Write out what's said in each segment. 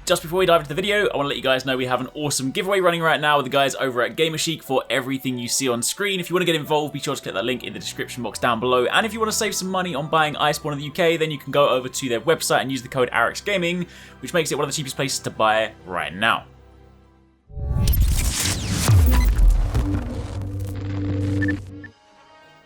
Just before we dive into the video, I want to let you guys know we have an awesome giveaway running right now with the guys over at Gamerchic for everything you see on screen. If you want to get involved, be sure to click that link in the description box down below. And if you want to save some money on buying Iceborne in the UK, then you can go over to their website and use the code Arekkz Gaming, which makes it one of the cheapest places to buy right now.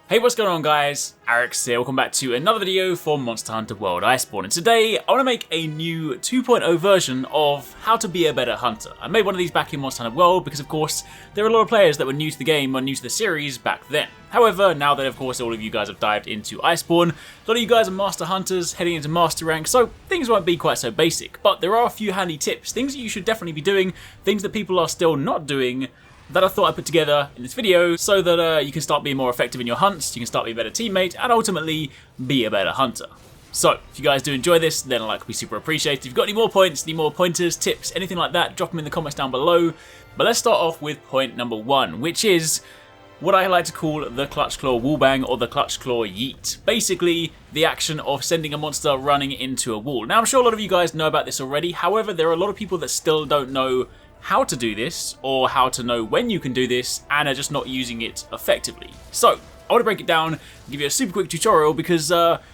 Hey, what's going on guys? Arekkz here, welcome back to another video for Monster Hunter World Iceborne, and today I want to make a new 2.0 version of how to be a better hunter. I made one of these back in Monster Hunter World because of course there are a lot of players that were new to the game or new to the series back then. However, now that of course all of you guys have dived into Iceborne, a lot of you guys are Master Hunters heading into Master Rank, so things won't be quite so basic, but there are a few handy tips, things that you should definitely be doing, things that people are still not doing, that I thought I'd put together in this video so that you can start being more effective in your hunts, you can start being a better teammate, and ultimately be a better hunter. So, if you guys do enjoy this, then I'd like to be super appreciated. If you've got any more points, any more pointers, tips, anything like that, drop them in the comments down below. But let's start off with point number 1, which is what I like to call the Clutch Claw Wallbang or the Clutch Claw Yeet. Basically, the action of sending a monster running into a wall. Now, I'm sure a lot of you guys know about this already, however, there are a lot of people that still don't know how to do this, or how to know when you can do this, and are just not using it effectively. So, I want to break it down and give you a super quick tutorial because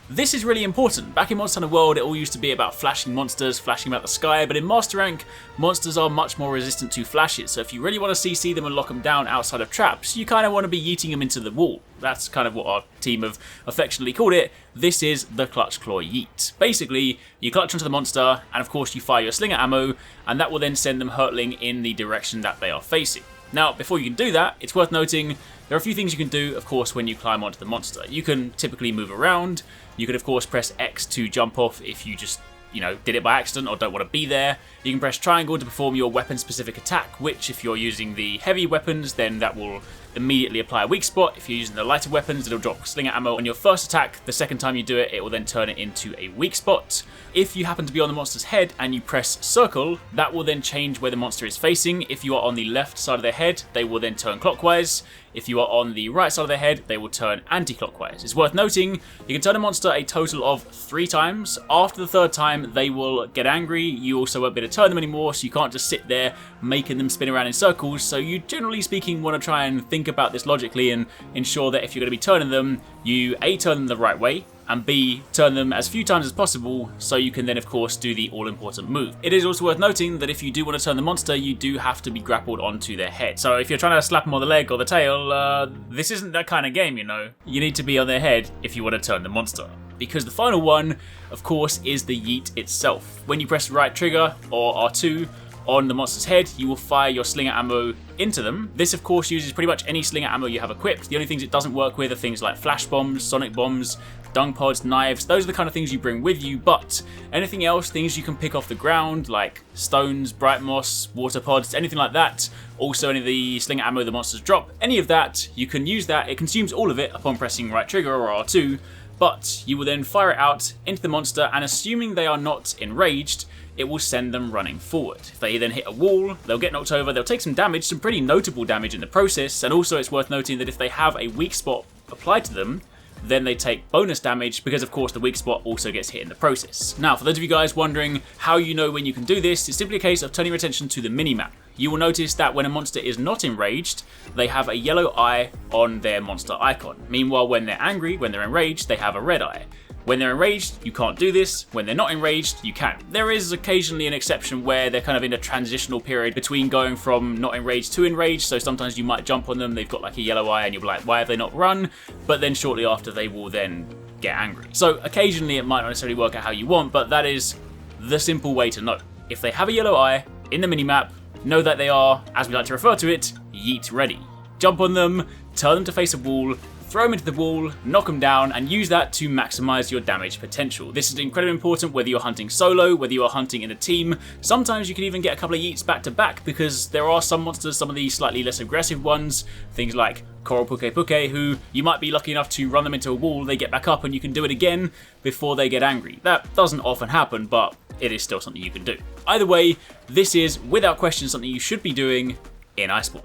this is really important. Back in Monster Hunter World, it all used to be about flashing monsters, flashing about the sky, but in Master Rank, monsters are much more resistant to flashes, so if you really want to CC them and lock them down outside of traps, you kind of want to be yeeting them into the wall. That's kind of what our team have affectionately called it. This is the Clutch Claw Yeet. Basically, you clutch onto the monster, and of course you fire your slinger ammo, and that will then send them hurtling in the direction that they are facing. Now, before you can do that, it's worth noting there are a few things you can do, of course, when you climb onto the monster. You can typically move around. You can, of course, press X to jump off if you just, did it by accident or don't want to be there. You can press triangle to perform your weapon-specific attack, which, if you're using the heavy weapons, then that will immediately apply a weak spot. If you're using the lighter weapons, it'll drop slinger ammo on your first attack. The second time you do it, it will then turn it into a weak spot. If you happen to be on the monster's head and you press circle, that will then change where the monster is facing. If you are on the left side of their head, they will then turn clockwise. If you are on the right side of their head, they will turn anti-clockwise. It's worth noting, you can turn a monster a total of 3 times. After the 3rd time, they will get angry. You also won't be able to turn them anymore, so you can't just sit there making them spin around in circles. So you, generally speaking, want to try and think about this logically and ensure that if you're going to be turning them, you A, turn them the right way, and B, turn them as few times as possible so you can then of course do the all-important move. It is also worth noting that if you do want to turn the monster, you do have to be grappled onto their head. So if you're trying to slap them on the leg or the tail, this isn't that kind of game, You need to be on their head if you want to turn the monster. Because the final one, of course, is the yeet itself. When you press right trigger or R2 on the monster's head, you will fire your slinger ammo into them. This of course uses pretty much any slinger ammo you have equipped. The only things it doesn't work with are things like flash bombs, sonic bombs, dung pods, knives. Those are the kind of things you bring with you, but anything else, things you can pick off the ground like stones, bright moss, water pods, anything like that, also any of the slinger ammo the monsters drop, any of that, you can use that. It consumes all of it upon pressing right trigger or R2, but you will then fire it out into the monster, and assuming they are not enraged, it will send them running forward. If they then hit a wall, they'll get knocked over, they'll take some damage, some pretty notable damage in the process, and also it's worth noting that if they have a weak spot applied to them, then they take bonus damage because of course the weak spot also gets hit in the process. Now, for those of you guys wondering how you know when you can do this, it's simply a case of turning your attention to the minimap. You will notice that when a monster is not enraged, they have a yellow eye on their monster icon. Meanwhile, when they're angry, when they're enraged, they have a red eye. When they're enraged, you can't do this. When they're not enraged, you can. There is occasionally an exception where they're kind of in a transitional period between going from not enraged to enraged, so sometimes you might jump on them, they've got like a yellow eye and you'll be like, why have they not run? But then shortly after they will then get angry. So occasionally it might not necessarily work out how you want, but that is the simple way to know. If they have a yellow eye in the minimap, know that they are, as we like to refer to it, yeet ready. Jump on them, turn them to face a wall, throw them into the wall, knock them down, and use that to maximize your damage potential. This is incredibly important whether you're hunting solo, whether you're hunting in a team. Sometimes you can even get a couple of yeets back to back because there are some monsters, some of the slightly less aggressive ones, things like Coral Puke Puke, who you might be lucky enough to run them into a wall, they get back up and you can do it again before they get angry. That doesn't often happen, but it is still something you can do. Either way, this is without question something you should be doing in Iceborne.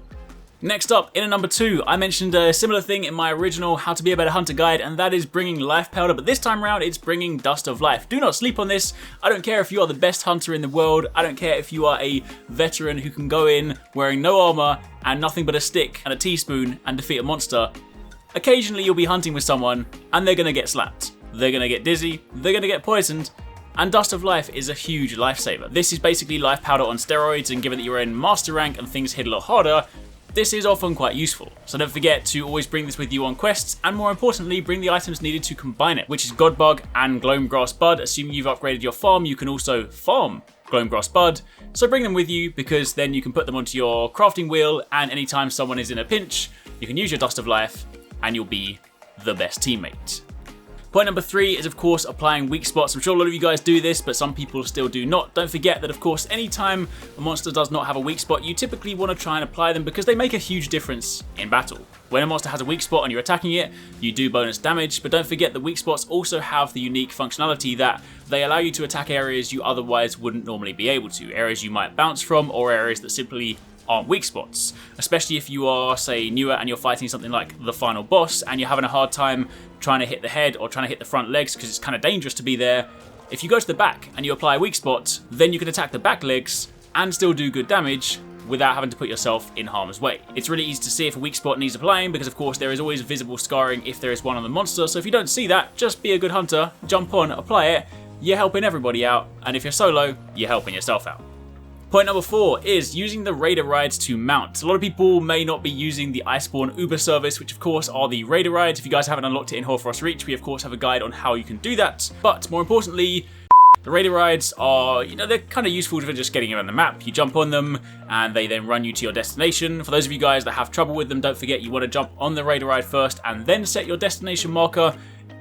Next up, in at number 2, I mentioned a similar thing in my original How to Be a Better Hunter guide, and that is bringing life powder, but this time around it's bringing Dust of Life. Do not sleep on this. I don't care if you are the best hunter in the world. I don't care if you are a veteran who can go in wearing no armor and nothing but a stick and a teaspoon and defeat a monster. Occasionally you'll be hunting with someone and they're gonna get slapped. They're gonna get dizzy, they're gonna get poisoned, and Dust of Life is a huge lifesaver. This is basically life powder on steroids, and given that you're in master rank and things hit a lot harder, this is often quite useful. So don't forget to always bring this with you on quests, and more importantly, bring the items needed to combine it, which is Godbug and Gloamgrass Bud. Assuming you've upgraded your farm, you can also farm Gloamgrass Bud, so bring them with you, because then you can put them onto your crafting wheel, and anytime someone is in a pinch, you can use your Dust of Life, and you'll be the best teammate. Point number 3 is, of course, applying weak spots. I'm sure a lot of you guys do this, but some people still do not. Don't forget that, of course, anytime a monster does not have a weak spot, you typically want to try and apply them because they make a huge difference in battle. When a monster has a weak spot and you're attacking it, you do bonus damage, but don't forget the weak spots also have the unique functionality that they allow you to attack areas you otherwise wouldn't normally be able to, areas you might bounce from, or areas that simply aren't weak spots, especially if you are, say, newer and you're fighting something like the final boss and you're having a hard time trying to hit the head or trying to hit the front legs because it's kind of dangerous to be there. If you go to the back and you apply a weak spot, then you can attack the back legs and still do good damage without having to put yourself in harm's way. It's really easy to see if a weak spot needs applying because, of course, there is always visible scarring if there is one on the monster, so if you don't see that, just be a good hunter, jump on, apply it, you're helping everybody out, and if you're solo, you're helping yourself out. Point number 4 is using the raider rides to mount. A lot of people may not be using the Iceborne Uber service, which of course are the raider rides. If you guys haven't unlocked it in Hoarfrost Reach, we of course have a guide on how you can do that. But more importantly, the raider rides are, they're kind of useful for just getting around the map. You jump on them and they then run you to your destination. For those of you guys that have trouble with them, don't forget you want to jump on the raider ride first and then set your destination marker.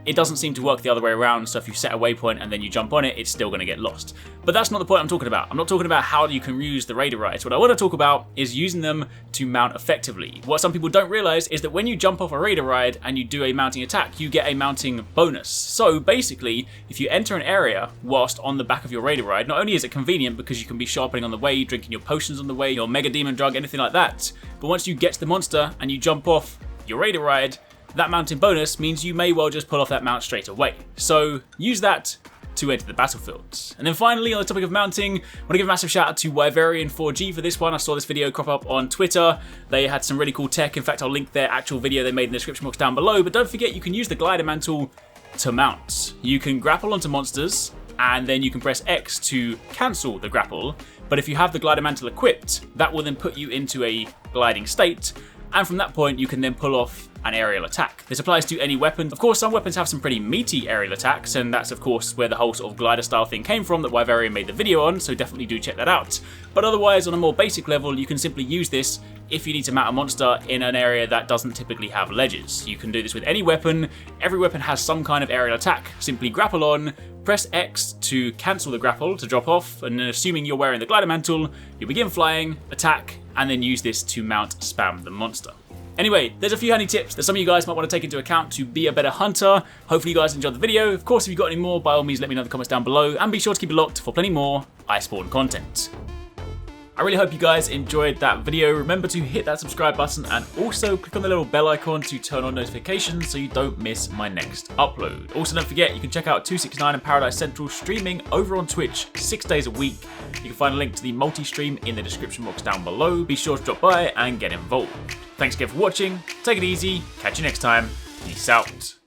It doesn't seem to work the other way around, so if you set a waypoint and then you jump on it, it's still going to get lost. But that's not the point I'm talking about. I'm not talking about how you can use the raider rides. What I want to talk about is using them to mount effectively. What some people don't realize is that when you jump off a raider ride and you do a mounting attack, you get a mounting bonus. So basically, if you enter an area whilst on the back of your raider ride, not only is it convenient because you can be sharpening on the way, drinking your potions on the way, your mega demon drug, anything like that, but once you get to the monster and you jump off your raider ride, that mounting bonus means you may well just pull off that mount straight away. So use that to enter the battlefield. And then finally, on the topic of mounting, I want to give a massive shout out to Wyverian4G for this one. I saw this video crop up on Twitter. They had some really cool tech. In fact, I'll link their actual video they made in the description box down below. But don't forget, you can use the glider mantle to mount. You can grapple onto monsters, and then you can press X to cancel the grapple. But if you have the glider mantle equipped, that will then put you into a gliding state. And from that point, you can then pull off an aerial attack. This applies to any weapon. Of course, some weapons have some pretty meaty aerial attacks, and that's of course where the whole sort of glider style thing came from that Wyverian made the video on, so definitely do check that out. But otherwise, on a more basic level, you can simply use this if you need to mount a monster in an area that doesn't typically have ledges. You can do this with any weapon. Every weapon has some kind of aerial attack. Simply grapple on, press X to cancel the grapple to drop off, and then assuming you're wearing the glider mantle, you begin flying, attack, and then use this to mount spam the monster. Anyway, there's a few handy tips that some of you guys might want to take into account to be a better hunter. Hopefully you guys enjoyed the video. Of course, if you've got any more, by all means let me know in the comments down below, and be sure to keep it locked for plenty more Iceborne content. I really hope you guys enjoyed that video. Remember to hit that subscribe button and also click on the little bell icon to turn on notifications so you don't miss my next upload. Also, don't forget you can check out 269 and Paradise Central streaming over on Twitch 6 days a week. You can find a link to the multi-stream in the description box down below. Be sure to drop by and get involved. Thanks again for watching. Take it easy. Catch you next time. Peace out.